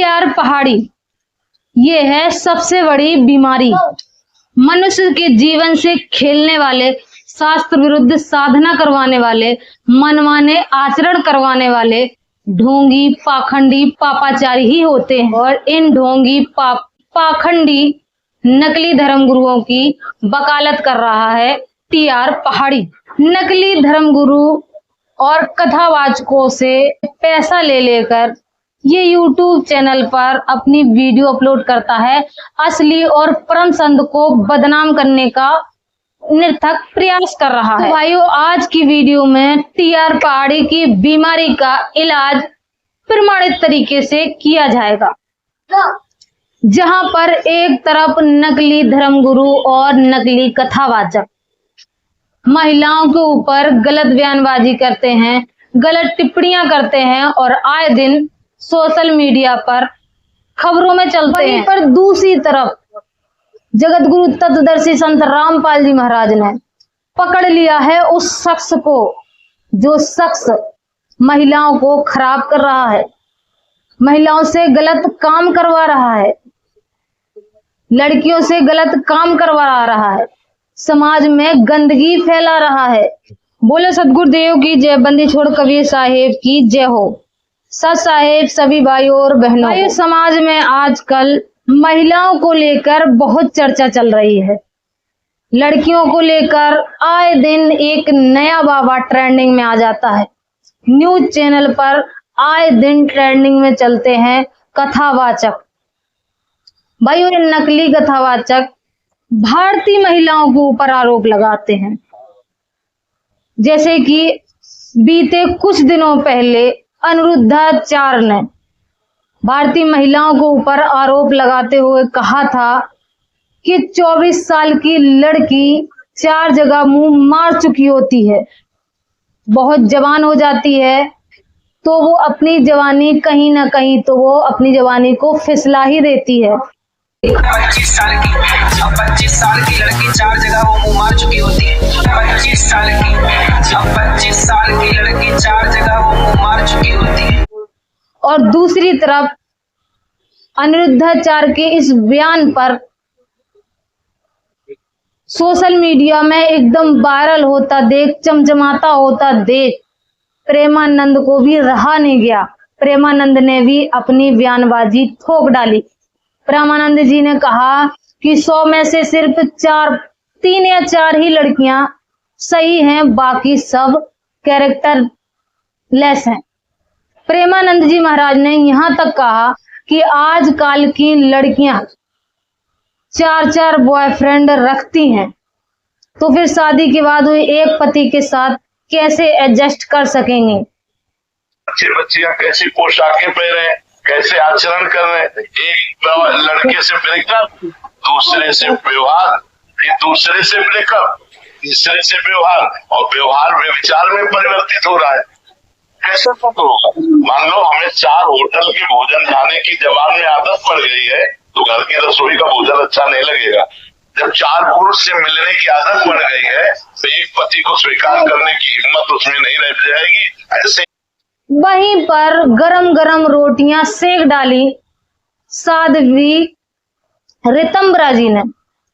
TR पहाड़ी, ये है सबसे बड़ी बीमारी। मनुष्य के जीवन से खेलने वाले, शास्त्र विरुद्ध साधना करवाने वाले, मनमाने आचरण करवाने वाले ढोंगी, पाखंडी, पापाचारी ही होते हैं। और इन ढोंगी, पाखंडी, नकली धर्मगुरुओं की वकालत कर रहा है टीआर पहाड़ी। नकली धर्मगुरु और कथावाचकों से पैसा ले लेकर ये यूट्यूब चैनल पर अपनी वीडियो अपलोड करता है। असली और परम संत को बदनाम करने का निरर्थक प्रयास कर रहा है। तो भाइयों, आज की वीडियो में टीआर पहाड़ी की बीमारी का इलाज प्रमाणित तरीके से किया जाएगा, जहां पर एक तरफ नकली धर्मगुरु और नकली कथावाचक महिलाओं के ऊपर गलत बयानबाजी करते हैं, गलत टिप्पणियां करते हैं और आए दिन सोशल मीडिया पर खबरों में चलते हैं। पर दूसरी तरफ जगत गुरु तत्वदर्शी संत रामपाल जी महाराज ने पकड़ लिया है उस शख्स को, जो शख्स महिलाओं को खराब कर रहा है, महिलाओं से गलत काम करवा रहा है, लड़कियों से गलत काम करवा रहा है, समाज में गंदगी फैला रहा है। बोले सतगुरुदेव की जय, बंदी छोड़ कबीर साहेब की जय हो। सत साहेब, सभी भाइयों और बहनों, समाज में आजकल महिलाओं को लेकर बहुत चर्चा चल रही है। लड़कियों को लेकर आए दिन एक नया बाबा ट्रेंडिंग में आ जाता है। न्यूज चैनल पर आए दिन ट्रेंडिंग में चलते हैं कथावाचक। भाइयों, ये नकली कथावाचक भारतीय महिलाओं के ऊपर आरोप लगाते हैं। जैसे कि बीते कुछ दिनों पहले अनिरुद्धाचार्य ने भारतीय महिलाओं के ऊपर आरोप लगाते हुए कहा था कि 24 साल की लड़की 4 जगह मुंह मार चुकी होती है, बहुत जवान हो जाती है, तो वो अपनी जवानी कहीं ना कहीं तो वो अपनी जवानी को फिसला ही देती है। 25 साल की लड़की 4 जगह वो मुंह मार चुकी होती है। 25 साल की लड़की 4 जगह वो मुंह मार चुकी होती है। और दूसरी तरफ अनिरुद्धाचार्य के इस बयान पर सोशल मीडिया में एकदम वायरल होता देख, चमचमाता होता देख प्रेमानंद को भी रहा नहीं गया। प्रेमानंद ने भी अपनी बयानबाजी ठोक डाली। प्रेमानंद जी ने कहा कि 100 में से सिर्फ 3 या 4 ही लड़कियां सही हैं, बाकी सब कैरेक्टर लेस हैं। प्रेमानंद जी महाराज ने यहां तक कहा कि आजकल की लड़कियां 4-4 बॉयफ्रेंड रखती हैं, तो फिर शादी के बाद वो एक पति के साथ कैसे एडजस्ट कर सकेंगे। अच्छी बच्चियां कैसी पोशाकें पहने, कैसे आचरण कर रहे हैं, एक लड़के से ब्रेकअप, दूसरे से व्यवहार, फिर दूसरे से ब्रेकअप, तीसरे से व्यवहार, और व्यवहार में विचार में परिवर्तित हो रहा है। कैसे तो होगा? मान लो हमें 4 होटल के भोजन खाने की जबान में आदत पड़ गई है, तो घर की रसोई का भोजन अच्छा नहीं लगेगा। जब 4 पुरुष से मिलने की आदत पड़ गई है, तो एक पति को स्वीकार करने की हिम्मत उसमें नहीं रह जाएगी। ऐसे वहीं पर गरम गरम रोटियां सेक डाली साध्वी रितंबरा जी ने।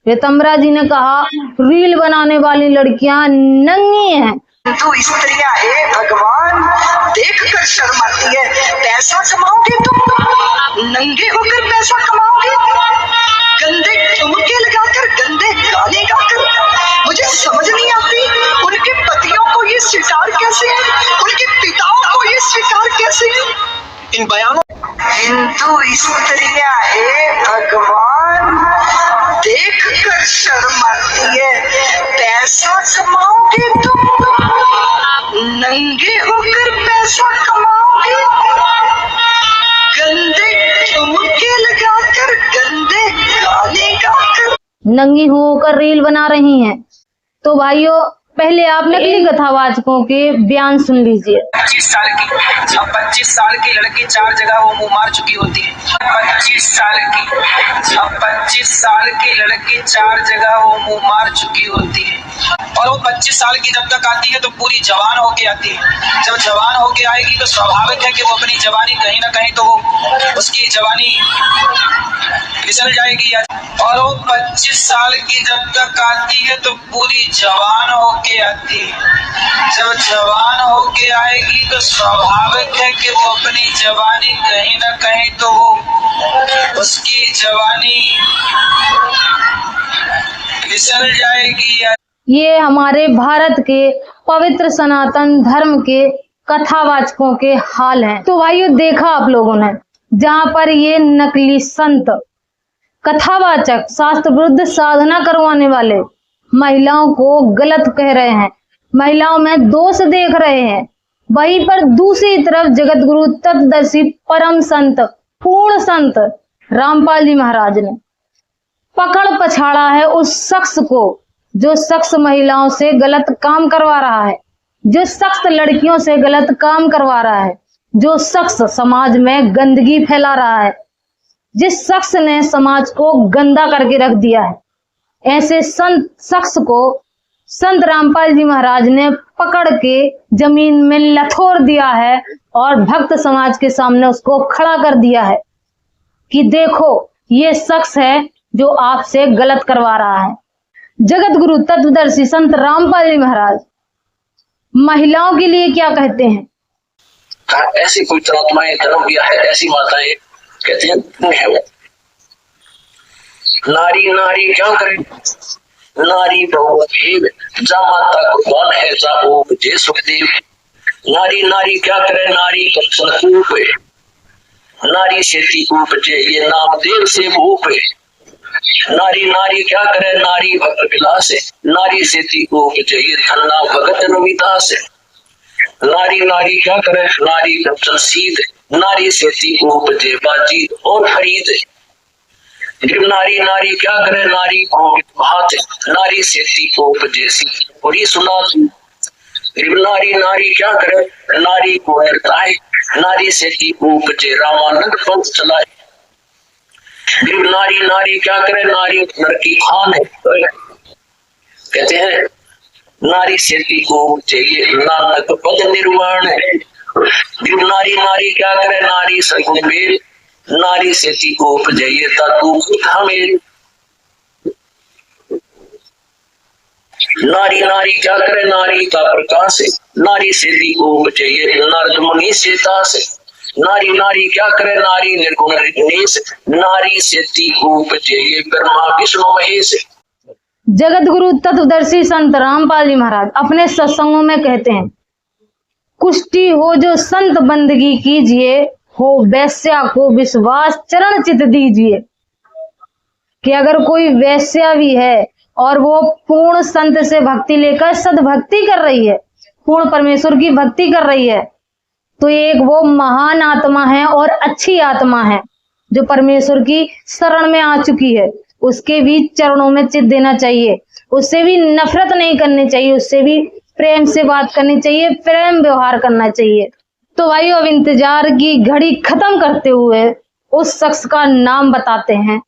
रितंबरा जी ने कहा, रील बनाने वाली लड़कियां नंगी हैं। तो स्त्रियां, हे भगवान, देख कर शर्म आती है। पैसा कमाओगे तुम, नंगे होकर पैसा कमाओगे, गंदे ठुमके लगाकर, गंदे गाने गाकर। मुझे समझ नहीं आती उनके पतियों को ये स्वीकार कैसे है, उनके पिताओं को ये स्वीकार कैसे है इन बयानों। हिंदू स्त्रियां, हे भगवान, देख कर शर्म आती है। पैसा कमाओगे तुम, नंगे होकर पैसा कमाओगे, गंदे ठुमके लगाकर, गंदे गाने गाकर। नंगी होकर रील बना रही हैं। तो भाइयों, पहले आप नकली कथावाचकों के बयान सुन लीजिए। 25 साल की लड़की 4 जगह वो मुंह मार चुकी होती है। 25 साल की लड़की 4 जगह वो मुंह मार चुकी होती है। और वो 25 साल की जब तक आती है तो पूरी जवान होके आती है। जब जवान होके आएगी तो स्वाभाविक है कि वो अपनी जवानी कहीं ना कहीं तो वो उसकी जवानी फिसल जाएगी। और वो 25 साल की जब तक आती है तो पूरी जवान होके आती है। जब जवान होके आएगी तो स्वाभाविक है कि वो अपनी जवानी कहीं ना कहीं तो वो उसकी जवानी फिसल जाएगी। ये हमारे भारत के पवित्र सनातन धर्म के कथावाचकों के हाल हैं। तो भाइयों, देखा आप लोगों ने, जहाँ पर ये नकली संत, कथावाचक, शास्त्र विरुद्ध साधना करवाने वाले महिलाओं को गलत कह रहे हैं, महिलाओं में दोष देख रहे हैं, वहीं पर दूसरी तरफ जगत गुरु तत्वदर्शी परम संत, पूर्ण संत रामपाल जी महाराज ने पकड़ पछाड़ा है उस शख्स को जो शख्स महिलाओं से गलत काम करवा रहा है, जो शख्स लड़कियों से गलत काम करवा रहा है, जो शख्स समाज में गंदगी फैला रहा है, जिस शख्स ने समाज को गंदा करके रख दिया है। ऐसे संत शख्स को संत रामपाल जी महाराज ने पकड़ के जमीन में लथोड़ दिया है और भक्त समाज के सामने उसको खड़ा कर दिया है कि देखो, ये शख्स है जो आपसे गलत करवा रहा है। जगत गुरु तत्वदर्शी संत रामपाल जी महाराज महिलाओं के लिए क्या कहते हैं? ऐसी कोई आत्माएं जन्म लिया है, ऐसी माताएं कहते हैं है वो नारी। नारी क्या करे, नारी बहुदेव जा माता कुर्बान है जा ओप जय सुखदेव। नारी नारी क्या करे, नारी संकूप नारी शेती कूप जय ये नामदेव से भूप। नारी नारी क्या करे, नारी भक्त विलास है, नारी सेती को उपजय धन्ना भगत रविदास है। नारी नारी क्या करे, नारी सीध नारी सेती को उपजय बाजीत और खरीद। नारी नारी क्या करे, नारी भात नारी सेती को उपजय सी और ये सुना। नारी नारी क्या करे, नारी को निर्ताय नारी सेती को उपजय रामानंद पंथ चलाए। नारी नारी क्या करे, नारी नर की खान है, कहते हैं नारी सेती को चाहिए नानक पद निर्वाण है। नारी नारी क्या करे, नारी सगुण मेल नारी सेती को उपजाइए ताकू हमें। नारी नारी क्या करे, नारी का प्रकाश है नारी सेती को उपजाइए नारद मुनि से दास है। नारी नारी क्या करे, नारी निर्गुण निर्गुणेश नारी सेती को उपजय ब्रह्मा विष्णु महेश। जगत गुरु तत्वदर्शी संत रामपाल जी महाराज अपने सत्संगों में कहते हैं, कुष्टी हो जो संत बंदगी कीजिए, हो वैश्या को विश्वास चरण चित दीजिए। कि अगर कोई वैश्या भी है और वो पूर्ण संत से भक्ति लेकर सद्भक्ति कर रही है, पूर्ण परमेश्वर की भक्ति कर रही है, तो एक वो महान आत्मा है और अच्छी आत्मा है जो परमेश्वर की शरण में आ चुकी है। उसके भी चरणों में चित देना चाहिए, उससे भी नफरत नहीं करनी चाहिए, उससे भी प्रेम से बात करनी चाहिए, प्रेम व्यवहार करना चाहिए। तो भाइयों, अब इंतजार की घड़ी खत्म करते हुए उस शख्स का नाम बताते हैं,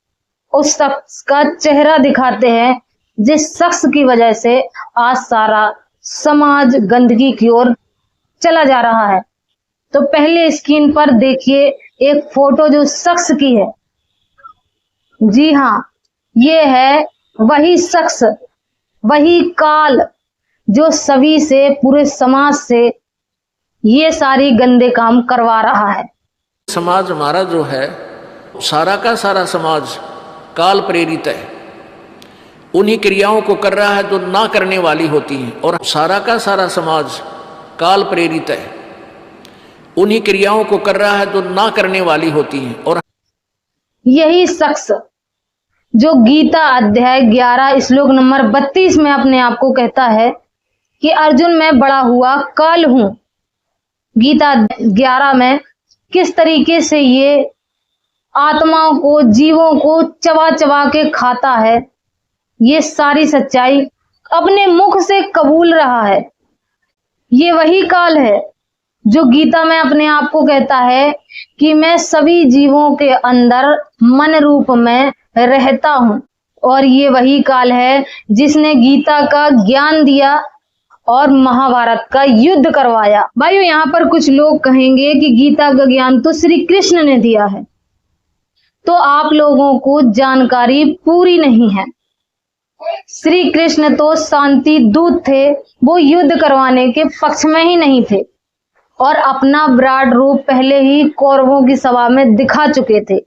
उस शख्स का चेहरा दिखाते हैं जिस शख्स की वजह से आज सारा समाज गंदगी की ओर चला जा रहा है। तो पहले स्क्रीन पर देखिए एक फोटो जो शख्स की है। जी हाँ, ये है वही शख्स, वही काल जो सभी से, पूरे समाज से ये सारी गंदे काम करवा रहा है। समाज हमारा जो है, सारा का सारा समाज काल प्रेरित है, उन्हीं क्रियाओं को कर रहा है जो ना करने वाली होती हैं। और सारा का सारा समाज काल प्रेरित है, उन्हीं क्रियाओं को कर रहा है जो ना करने वाली होती हैं। और यही शख्स जो गीता अध्याय 11 श्लोक नंबर 32 में अपने आप को कहता है कि अर्जुन मैं बड़ा हुआ काल हूं। गीता 11 में किस तरीके से ये आत्माओं को, जीवों को चबा चबा के खाता है, ये सारी सच्चाई अपने मुख से कबूल रहा है। ये वही काल है जो गीता में अपने आप को कहता है कि मैं सभी जीवों के अंदर मन रूप में रहता हूं। और ये वही काल है जिसने गीता का ज्ञान दिया और महाभारत का युद्ध करवाया। भाइयों, यहाँ पर कुछ लोग कहेंगे कि गीता का ज्ञान तो श्री कृष्ण ने दिया है, तो आप लोगों को जानकारी पूरी नहीं है। श्री कृष्ण तो शांति दूत थे, वो युद्ध करवाने के पक्ष में ही नहीं थे और अपना विराट रूप पहले ही कौरवों की सभा में दिखा चुके थे।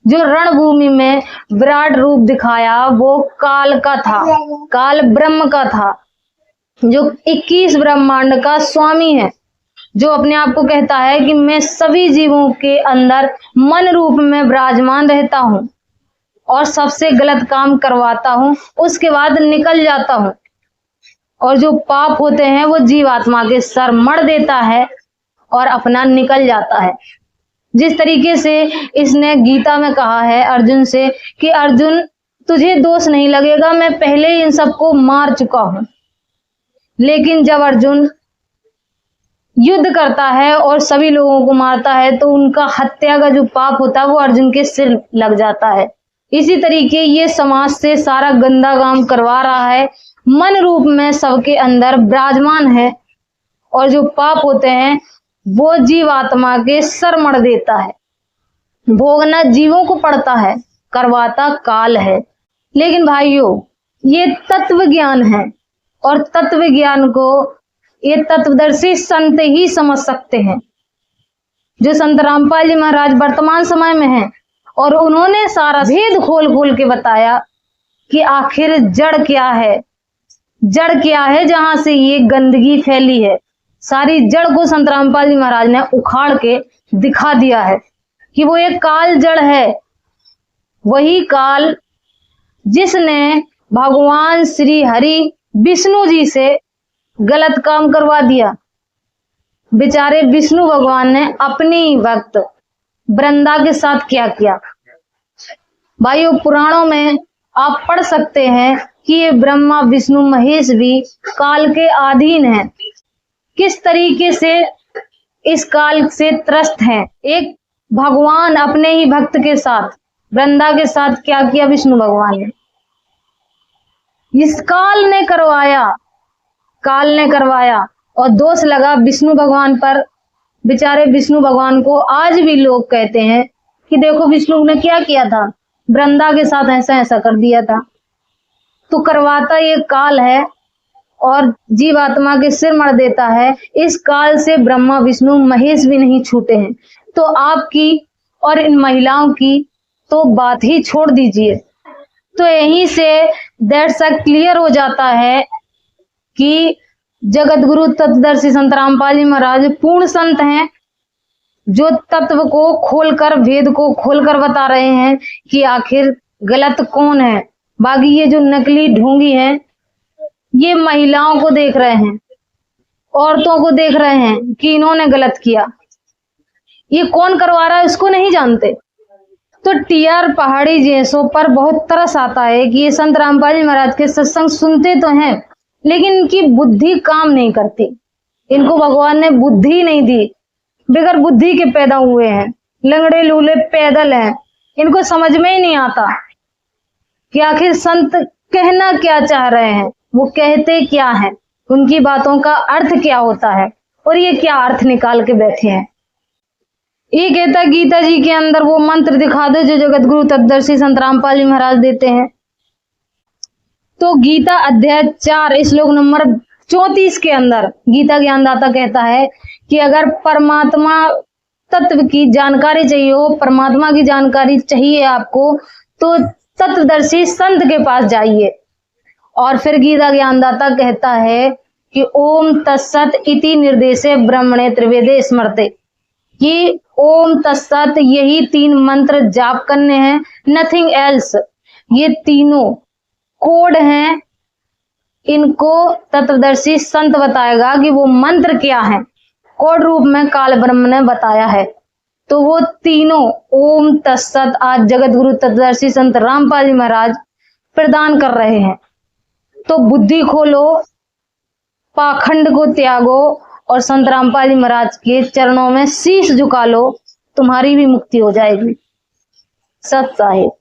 जो रणभूमि में विराट रूप दिखाया वो काल का था, काल ब्रह्म का था, जो 21 ब्रह्मांड का स्वामी है, जो अपने आप को कहता है कि मैं सभी जीवों के अंदर मन रूप में विराजमान रहता हूँ और सबसे गलत काम करवाता हूँ, उसके बाद निकल जाता हूँ और जो पाप होते हैं वो जीवात्मा के सर मढ़ देता है और अपना निकल जाता है। जिस तरीके से इसने गीता में कहा है अर्जुन से कि अर्जुन तुझे दोष नहीं लगेगा, मैं पहले ही इन सबको मार चुका हूं। लेकिन जब अर्जुन युद्ध करता है और सभी लोगों को मारता है तो उनका हत्या का जो पाप होता है वो अर्जुन के सिर लग जाता है। इसी तरीके ये समाज से सारा गंदा काम करवा रहा है, मन रूप में सबके अंदर विराजमान है और जो पाप होते हैं वो जीवात्मा के सर मढ़ देता है। भोगना जीवों को पड़ता है, करवाता काल है। लेकिन भाइयों ये तत्व ज्ञान है और तत्व ज्ञान को ये तत्वदर्शी संत ही समझ सकते हैं। जो संत रामपाल जी महाराज वर्तमान समय में हैं और उन्होंने सारा भेद खोल खोल के बताया कि आखिर जड़ क्या है, जड़ क्या है जहां से ये गंदगी फैली है। सारी जड़ को संत रामपाल जी महाराज ने उखाड़ के दिखा दिया है कि वो एक काल जड़ है, वही काल जिसने भगवान श्री हरि विष्णु जी से गलत काम करवा दिया। बेचारे विष्णु भगवान ने अपनी वक्त वृंदा के साथ क्या किया। भाइयों पुराणों में आप पढ़ सकते हैं कि ये ब्रह्मा विष्णु महेश भी काल के अधीन हैं। किस तरीके से इस काल से त्रस्त हैं। एक भगवान अपने ही भक्त के साथ वृंदा के साथ क्या किया विष्णु भगवान ने, इस काल ने करवाया और दोष लगा विष्णु भगवान पर। बेचारे विष्णु भगवान को आज भी लोग कहते हैं कि देखो विष्णु ने क्या किया था, वृंदा के साथ ऐसा ऐसा कर दिया था। तो करवाता ये काल है और जीवात्मा के सिर मढ़ देता है। इस काल से ब्रह्मा विष्णु महेश भी नहीं छूटे हैं। तो आपकी और इन महिलाओं की तो बात ही छोड़ दीजिए। तो यहीं से दैट्स क्लियर हो जाता है कि जगत गुरु तत्वदर्शी संत रामपाल जी महाराज पूर्ण संत हैं, जो तत्व को खोलकर, भेद को खोलकर बता रहे हैं कि आखिर गलत कौन है। बाकी ये जो नकली ढोंगी हैं ये महिलाओं को देख रहे हैं, औरतों को देख रहे हैं कि इन्होंने गलत किया। ये कौन करवा रहा है उसको नहीं जानते। तो टीआर पहाड़ी जैसों पर बहुत तरस आता है कि ये संत रामपाल जी महाराज के सत्संग सुनते तो हैं लेकिन इनकी बुद्धि काम नहीं करती। इनको भगवान ने बुद्धि नहीं दी, बगैर बुद्धि के पैदा हुए हैं, लंगड़े लूले पैदल हैं। इनको समझ में ही नहीं आता कि आखिर संत कहना क्या चाह रहे हैं, वो कहते क्या है, उनकी बातों का अर्थ क्या होता है और ये क्या अर्थ निकाल के बैठे हैं। ये कहता गीता जी के अंदर वो मंत्र दिखा दो जो जगत गुरु तत्वदर्शी संत रामपाल जी महाराज देते हैं। तो गीता अध्याय 4 श्लोक नंबर 34 के अंदर गीता ज्ञानदाता कहता है कि अगर परमात्मा तत्व की जानकारी चाहिए हो, परमात्मा की जानकारी चाहिए आपको, तो तत्वदर्शी संत के पास जाइए। और फिर गीता ज्ञानदाता कहता है कि ओम तत्सत इति निर्देशे ब्रह्मणे त्रिवेदे स्मरते, कि ओम तत्सत यही 3 मंत्र जाप करने हैं, नथिंग एल्स। ये तीनों कोड हैं, इनको तत्वदर्शी संत बताएगा कि वो मंत्र क्या है, कोड रूप में काल ब्रह्म ने बताया है। तो वो तीनों ओम तत्सत आज जगत गुरु तत्वदर्शी संत रामपाल जी महाराज प्रदान कर रहे हैं। तो बुद्धि खोलो, पाखंड को त्यागो और संत रामपाल जी महाराज के चरणों में शीश झुका लो, तुम्हारी भी मुक्ति हो जाएगी। सत साहिब।